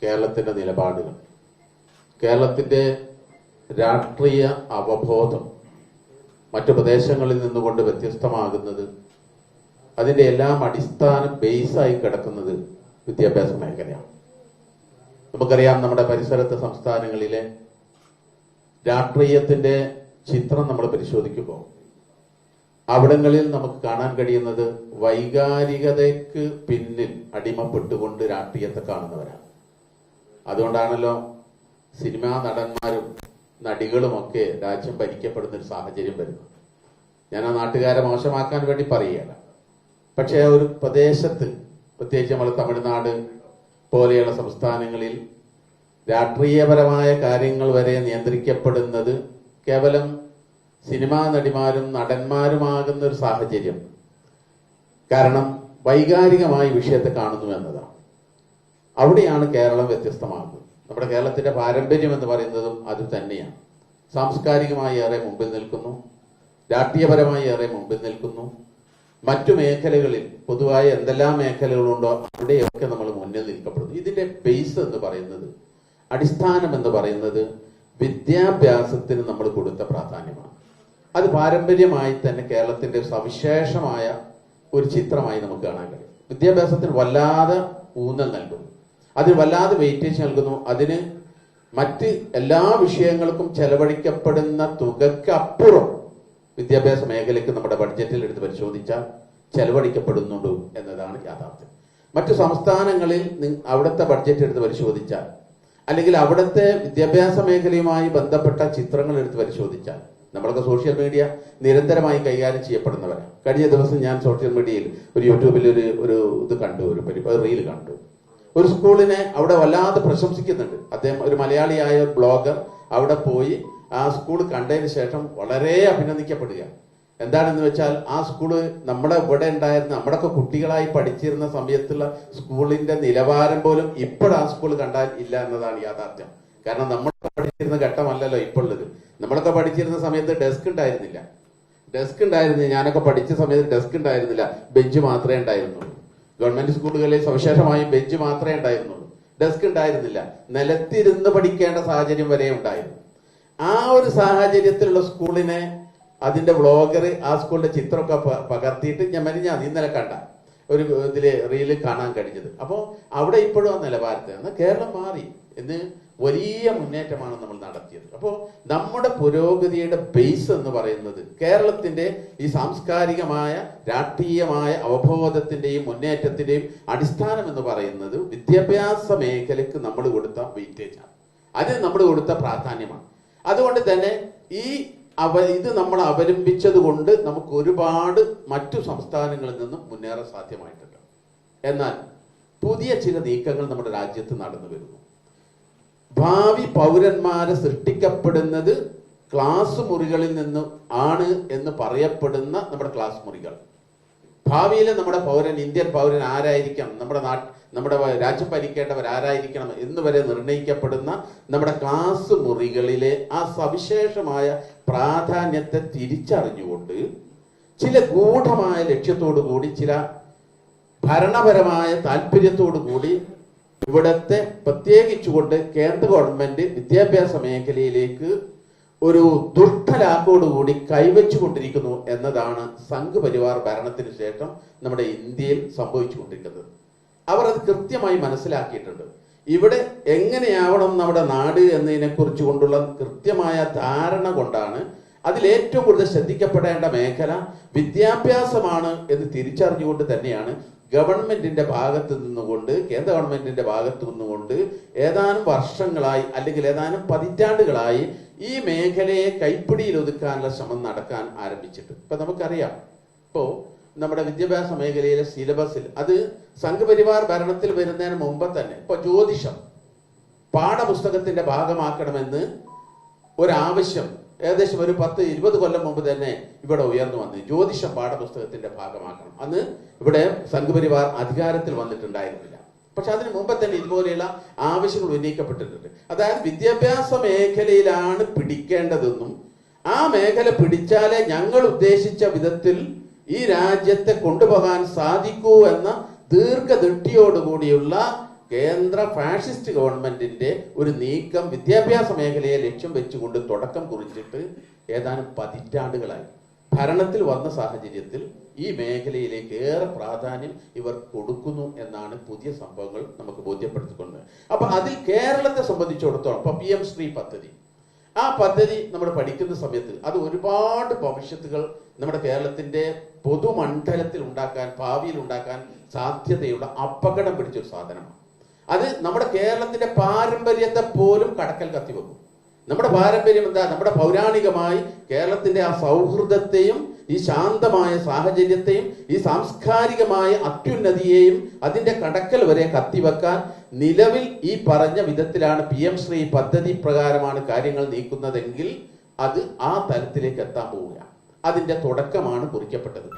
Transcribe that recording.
കേരളത്തിന്റെ നിലപാടുകൾ, കേരളത്തിന്റെ രാഷ്ട്രീയ അവബോധം മറ്റു പ്രദേശങ്ങളിൽ നിന്നുകൊണ്ട് വ്യത്യസ്തമാകുന്നത്, അതിന്റെ എല്ലാം അടിസ്ഥാന ബേസായി കിടക്കുന്നത് വിദ്യാഭ്യാസ മേഖലയാണ്. നമുക്കറിയാം, നമ്മുടെ പരിസരത്തെ സംസ്ഥാനങ്ങളിലെ രാഷ്ട്രീയത്തിന്റെ ചിത്രം നമ്മൾ പരിശോധിക്കുമ്പോൾ അവിടങ്ങളിൽ നമുക്ക് കാണാൻ കഴിയുന്നത് വൈകാരികതയ്ക്ക് പിന്നിൽ അടിമപ്പെട്ടുകൊണ്ട് രാഷ്ട്രീയത്തെ കാണുന്നവരാണ്. അതുകൊണ്ടാണല്ലോ സിനിമാ നടന്മാരും നടികളുമൊക്കെ രാജ്യം ഭരിക്കപ്പെടുന്ന ഒരു സാഹചര്യം വരുന്നത്. ഞാൻ ആ നാട്ടുകാരെ മോശമാക്കാൻ വേണ്ടി പറയുകയല്ല. പക്ഷേ ഒരു പ്രദേശത്ത്, പ്രത്യേകിച്ച് നമ്മൾ തമിഴ്നാട് പോലെയുള്ള സംസ്ഥാനങ്ങളിൽ രാഷ്ട്രീയപരമായ കാര്യങ്ങൾ വരെ നിയന്ത്രിക്കപ്പെടുന്നത് കേവലം സിനിമാ നടിമാരും നടന്മാരുമാകുന്ന ഒരു സാഹചര്യം കാരണം വൈകാരികമായി വിഷയത്തെ കാണുന്നു എന്നതാണ്. അവിടെയാണ് കേരളം വ്യത്യസ്തമാകുന്നത്. നമ്മുടെ കേരളത്തിന്റെ പാരമ്പര്യം എന്ന് പറയുന്നതും അത് തന്നെയാണ്. സാംസ്കാരികമായി ഏറെ മുമ്പിൽ നിൽക്കുന്നു, രാഷ്ട്രീയപരമായി ഏറെ മുമ്പിൽ നിൽക്കുന്നു. മറ്റു മേഖലകളിൽ പൊതുവായ എന്തെല്ലാം മേഖലകളുണ്ടോ അവിടെയൊക്കെ നമ്മൾ മുന്നിൽ നിൽക്കപ്പെടുന്നു. ഇതിന്റെ ബേസ് എന്ന് പറയുന്നത്, അടിസ്ഥാനം എന്ന് പറയുന്നത് വിദ്യാഭ്യാസത്തിന് നമ്മൾ കൊടുത്ത പ്രാധാന്യമാണ്. അത് പാരമ്പര്യമായി തന്നെ കേരളത്തിന്റെ സവിശേഷമായ ഒരു ചിത്രമായി നമുക്ക് കാണാൻ കഴിയും. വിദ്യാഭ്യാസത്തിന് വല്ലാതെ ഊന്നൽ നൽകുന്നു, അതിന് വല്ലാതെ വെയിറ്റേജ് നൽകുന്നു. അതിന് മറ്റ് എല്ലാ വിഷയങ്ങൾക്കും ചെലവഴിക്കപ്പെടുന്ന തുകയ്ക്ക് അപ്പുറം വിദ്യാഭ്യാസ മേഖലയ്ക്ക് നമ്മുടെ ബഡ്ജറ്റിൽ എടുത്ത് പരിശോധിച്ചാൽ ചെലവഴിക്കപ്പെടുന്നുണ്ട് എന്നതാണ് യാഥാർത്ഥ്യം. മറ്റു സംസ്ഥാനങ്ങളിൽ അവിടുത്തെ ബഡ്ജറ്റ് എടുത്ത് പരിശോധിച്ചാൽ, അല്ലെങ്കിൽ അവിടുത്തെ വിദ്യാഭ്യാസ മേഖലയുമായി ബന്ധപ്പെട്ട ചിത്രങ്ങൾ എടുത്ത് പരിശോധിച്ചാൽ, നമ്മളൊക്കെ സോഷ്യൽ മീഡിയ നിരന്തരമായി കൈകാര്യം ചെയ്യപ്പെടുന്നവരാണ്. കഴിഞ്ഞ ദിവസം ഞാൻ സോഷ്യൽ മീഡിയയിൽ ഒരു യൂട്യൂബിൽ ഒരു ഇത് കണ്ടു, ഒരു റീൽ കണ്ടു. ഒരു സ്കൂളിനെ അവിടെ വല്ലാതെ പ്രശംസിക്കുന്നുണ്ട്. അദ്ദേഹം ഒരു മലയാളിയായ ഒരു ബ്ലോഗർ അവിടെ പോയി ആ സ്കൂൾ കണ്ടതിന് ശേഷം വളരെ അഭിനന്ദിക്കപ്പെടുക. എന്താണെന്ന് വെച്ചാൽ ആ സ്കൂള് നമ്മുടെ ഇവിടെ ഉണ്ടായിരുന്ന, നമ്മുടെയൊക്കെ കുട്ടികളായി പഠിച്ചിരുന്ന സമയത്തുള്ള സ്കൂളിന്റെ നിലവാരം പോലും ഇപ്പോൾ ആ സ്കൂൾ കണ്ടാൽ ഇല്ല എന്നതാണ് യാഥാർത്ഥ്യം. കാരണം നമ്മളൊക്കെ പഠിച്ചിരുന്ന ഘട്ടമല്ലല്ലോ ഇപ്പോൾ ഉള്ളത്. നമ്മളൊക്കെ പഠിച്ചിരുന്ന സമയത്ത് ഡെസ്ക് ഉണ്ടായിരുന്നില്ല. ഞാനൊക്കെ പഠിച്ച സമയത്ത് ഡെസ്ക് ഉണ്ടായിരുന്നില്ല, ബെഞ്ച് മാത്രമേ ഉണ്ടായിരുന്നുള്ളൂ. ഗവൺമെന്റ് സ്കൂളുകളിൽ സവിശേഷമായും ബെഞ്ച് മാത്രമേ ഉണ്ടായിരുന്നുള്ളൂ, ഡെസ്ക് ഉണ്ടായിരുന്നില്ല. നിലത്തിരുന്ന് പഠിക്കേണ്ട സാഹചര്യം വരെ ഉണ്ടായിരുന്നു. ആ ഒരു സാഹചര്യത്തിലുള്ള സ്കൂളിനെ അതിന്റെ വ്ളോഗർ ആ സ്കൂളിന്റെ ചിത്രമൊക്കെ പകർത്തിയിട്ട് ഞാൻ ഇന്നലെ കണ്ട ഒരു ഇതില് റീല് കാണാൻ കഴിഞ്ഞത്. അപ്പോൾ അവിടെ ഇപ്പോഴും ആ നിലവാരത്തിൽ എന്നാൽ കേരളം മാറി എന്ന് വലിയ മുന്നേറ്റമാണ് നമ്മൾ നടത്തിയത്. അപ്പോൾ നമ്മുടെ പുരോഗതിയുടെ ബേസ് എന്ന് പറയുന്നത് കേരളത്തിന്റെ ഈ സാംസ്കാരികമായ രാഷ്ട്രീയമായ അവബോധത്തിന്റെയും മുന്നേറ്റത്തിന്റെയും അടിസ്ഥാനം എന്ന് പറയുന്നത് വിദ്യാഭ്യാസ മേഖലയ്ക്ക് നമ്മൾ കൊടുത്ത വെയിറ്റേജാണ്, അതിന് നമ്മൾ കൊടുത്ത പ്രാധാന്യമാണ്. അതുകൊണ്ട് തന്നെ ഇത് നമ്മൾ അവലംബിച്ചത് കൊണ്ട് നമുക്ക് ഒരുപാട് മറ്റു സംസ്ഥാനങ്ങളിൽ നിന്നും മുന്നേറാൻ സാധ്യമായിട്ടുണ്ട്. എന്നാൽ പുതിയ ചില നീക്കങ്ങൾ നമ്മുടെ രാജ്യത്ത് നടന്നു വരുന്നു. ഭാവി പൗരന്മാരെ സൃഷ്ടിക്കപ്പെടുന്നത് ക്ലാസ് മുറികളിൽ നിന്ന് ആണ് എന്ന് പറയപ്പെടുന്ന നമ്മുടെ ക്ലാസ് മുറികൾ, ഭാവിയിലെ നമ്മുടെ പൗരൻ, ഇന്ത്യൻ പൗരൻ ആരായിരിക്കണം, നമ്മുടെ രാജ്യം ഭരിക്കേണ്ടവർ ആരായിരിക്കണം എന്ന് വരെ നിർണയിക്കപ്പെടുന്ന നമ്മുടെ ക്ലാസ് മുറികളിലെ ആ സവിശേഷമായ പ്രാധാന്യത്തെ തിരിച്ചറിഞ്ഞുകൊണ്ട് ചില ഗൂഢമായ ലക്ഷ്യത്തോടു കൂടി, ചില ഭരണപരമായ താല്പര്യത്തോടു കൂടി ഇവിടത്തെ പ്രത്യേകിച്ചുകൊണ്ട് കേന്ദ്ര ഗവൺമെന്റ് വിദ്യാഭ്യാസ മേഖലയിലേക്ക് ഒരു ദുഷ്ടലാക്കോടുകൂടി കൈവച്ചുകൊണ്ടിരിക്കുന്നു എന്നതാണ് സംഘ് പരിവാർ ഭരണത്തിന് ശേഷം നമ്മുടെ ഇന്ത്യയിൽ സംഭവിച്ചുകൊണ്ടിരിക്കുന്നത്. അവർ അത് കൃത്യമായി മനസ്സിലാക്കിയിട്ടുണ്ട്. ഇവിടെ എങ്ങനെയാവണം നമ്മുടെ നാട് എന്നതിനെ കുറിച്ച് കൊണ്ടുള്ള കൃത്യമായ ധാരണ കൊണ്ടാണ് അതിലേറ്റവും കൂടുതൽ ശ്രദ്ധിക്കപ്പെടേണ്ട മേഖല വിദ്യാഭ്യാസമാണ് എന്ന് തിരിച്ചറിഞ്ഞുകൊണ്ട് തന്നെയാണ് ഗവൺമെന്റിന്റെ ഭാഗത്ത് നിന്നുകൊണ്ട്, കേന്ദ്ര ഗവൺമെന്റിന്റെ ഭാഗത്ത് നിന്നുകൊണ്ട് ഏതാനും വർഷങ്ങളായി അല്ലെങ്കിൽ ഏതാനും പതിറ്റാണ്ടുകളായി ഈ മേഖലയെ കൈപ്പിടിയിൽ ഒതുക്കാനുള്ള ശ്രമം നടക്കാൻ ആരംഭിച്ചിട്ട്. ഇപ്പൊ നമുക്കറിയാം, ഇപ്പോ നമ്മുടെ വിദ്യാഭ്യാസ മേഖലയിലെ സിലബസിൽ അത് സംഘപരിവാർ ഭരണത്തിൽ വരുന്നതിന് മുമ്പ് തന്നെ ഇപ്പൊ ജ്യോതിഷം പാഠപുസ്തകത്തിന്റെ ഭാഗമാക്കണമെന്ന് ഒരാവശ്യം ഏകദേശം ഒരു 10-20 കൊല്ലം മുമ്പ് തന്നെ ഇവിടെ ഉയർന്നു വന്നു. ജ്യോതിഷം പാഠപുസ്തകത്തിന്റെ ഭാഗമാക്കണം. അന്ന് ഇവിടെ സംഘപരിവാർ അധികാരത്തിൽ വന്നിട്ടുണ്ടായിരുന്നില്ല. പക്ഷെ അതിന് മുമ്പ് തന്നെ ഇതുപോലെയുള്ള ആവശ്യങ്ങൾ ഉന്നയിക്കപ്പെട്ടിട്ടുണ്ട്. അതായത് വിദ്യാഭ്യാസ മേഖലയിലാണ് പിടിക്കേണ്ടതെന്നും ആ മേഖല പിടിച്ചാലേ ഞങ്ങൾ ഉദ്ദേശിച്ച വിധത്തിൽ ഈ രാജ്യത്തെ കൊണ്ടുപോകാൻ സാധിക്കൂ എന്ന ദീർഘദൃഷ്ടിയോടുകൂടിയുള്ള കേന്ദ്ര ഫാഷിസ്റ്റ് ഗവൺമെന്റിന്റെ ഒരു നീക്കം വിദ്യാഭ്യാസ മേഖലയെ ലക്ഷ്യം വെച്ചുകൊണ്ട് തുടക്കം കുറിച്ചിട്ട് ഏതാനും പതിറ്റാണ്ടുകളായി. ഭരണത്തിൽ വന്ന സാഹചര്യത്തിൽ ഈ മേഖലയിലേക്ക് ഏറെ പ്രാധാന്യം ഇവർ കൊടുക്കുന്നു എന്നാണ് പുതിയ സംഭവങ്ങൾ നമുക്ക് ബോധ്യപ്പെടുത്തിക്കൊണ്ട്. അപ്പൊ അതിൽ കേരളത്തെ സംബന്ധിച്ചിടത്തോളം ഇപ്പൊ PM ശ്രീ പദ്ധതി, ആ പദ്ധതി നമ്മൾ പഠിക്കുന്ന സമയത്ത് അത് ഒരുപാട് ഭവിഷ്യത്തുകൾ നമ്മുടെ കേരളത്തിന്റെ പൊതുമണ്ഡലത്തിൽ ഉണ്ടാക്കാൻ, ഭാവിയിൽ ഉണ്ടാക്കാൻ സാധ്യതയുള്ള അപകടം പിടിച്ചൊരു സാധനമാണ്. അത് നമ്മുടെ കേരളത്തിന്റെ പാരമ്പര്യത്തെ പോലും കടക്കൽ കത്തിവെക്കും. നമ്മുടെ പാരമ്പര്യം എന്താ? നമ്മുടെ പൗരാണികമായി കേരളത്തിന്റെ ആ സൗഹൃദത്തെയും ഈ ശാന്തമായ സാഹചര്യത്തെയും ഈ സാംസ്കാരികമായ അത്യുന്നതിയെയും അതിന്റെ കടക്കൽ വരെ കത്തിവെക്കാൻ നിലവിൽ ഈ പറഞ്ഞ വിധത്തിലാണ് PM ശ്രീ പദ്ധതി പ്രകാരമാണ് കാര്യങ്ങൾ നീക്കുന്നതെങ്കിൽ അത് ആ തലത്തിലേക്ക് എത്താൻ പോവുകയാണ്. അതിന്റെ തുടക്കമാണ് കുറിക്കപ്പെട്ടത്.